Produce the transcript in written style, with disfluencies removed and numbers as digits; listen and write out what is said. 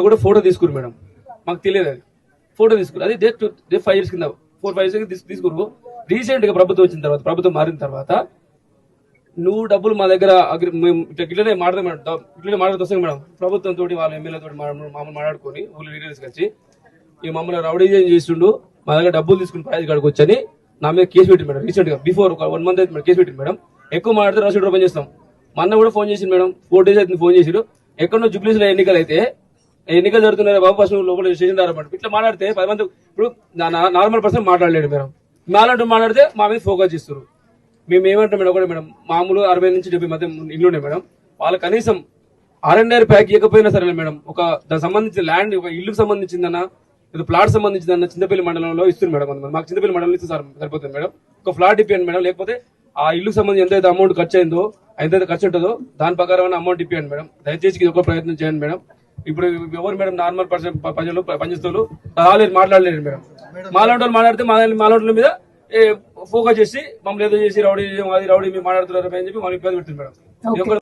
కూడా photo తీసుకురు madam, మాకు తెలియదు అది ఫోటో తీసుకురు. అది డేట్ 5 years కింద 4-5 years తీసుకురు. రీసెంట్ గా ప్రభుత్వం వచ్చిన తర్వాత, ప్రభుత్వం మారిన తర్వాత నువ్వు డబ్బులు మా దగ్గర ఇట్లనే మాట్లాడుతాం మేడం. ప్రభుత్వం తోటి వాళ్ళ ఎమ్మెల్యే తోటి మామూలు మాట్లాడుకొని ఊళ్ళో లీడర్స్ కలిసి ఈ మమ్మల్ని రౌడీ చేస్తుండు, మా దగ్గర డబ్బులు తీసుకుని ప్రైజ్ కాడికి వచ్చని నా మీద కేసు పెట్టింది మేడం. రీసెంట్ గా బిఫోర్ ఒక 1 month అయితే కేసు పెట్టింది మేడం. ఎక్కువ మాట్లాడితే రాసి ఓపెన్ చేస్తాం. మొన్న కూడా ఫోన్ చేసింది మేడం, 4 days అయితే ఫోన్ చేసిరు. ఎక్కడో జూబ్లీస్ లో ఎన్నికలు అయితే ఎన్నికలు జరుగుతున్నాయి బాబు, ఫస్ట్ లోపల స్టేషన్ దారమాట ఇట్లా మాట్లాడితే 10 మంది ఇప్పుడు నార్మల్ పర్సన్ మాట్లాడలేడు మేడం. మాలాంటి మాట్లాడితే మా మీద ఫోకస్ చేస్తారు. మేము ఏమంటాం మేడం కూడా మేడం, మామూలు 60 నుంచి 70 మధ్య ఇల్లు ఉన్నాయి మేడం. వాళ్ళు కనీసం R&R ప్యాక్ ఇవ్వకపోయినా సరే మేడం, ఒక దానికి సంబంధించిన ల్యాండ్, ఒక ఇల్లుకు సంబంధించిందన్న, ప్లాట్ సంబంధించిందన్న చింతపల్లి మండలంలో ఇస్తుంది మేడం. మాకు చింతపల్లి మండలం ఇస్తే సార్ సరిపోతుంది మేడం. ఒక ఫ్లాట్ ఇప్పియండి మేడం, లేకపోతే ఆ ఇల్లుకు సంబంధించి ఎంతైతే అమౌంట్ ఖర్చు అయిందో, ఎంతైతే ఖర్చు ఉంటుందో దాని ప్రకారం అమౌంట్ ఇప్పియండి మేడం. దయచేసి ఇది ఒక ప్రయత్నం చేయండి మేడం. ఇప్పుడు ఎవరు మేడం నార్మల్ పర్సన్ ప్రజలు పనిచేస్తూ రాలేరు, మాట్లాడలేరు మేడం. మాలాంటి వాళ్ళు మాట్లాడితే మాలాంటి మీద ఫోకస్ చేసి మమ్మల్ని ఏదో చేసి రౌడీ అది రౌడీ మీరు మాట్లాడుతున్నారు అని చెప్పి మమ్మల్ని ఇబ్బంది పెడుతుంది మేడం.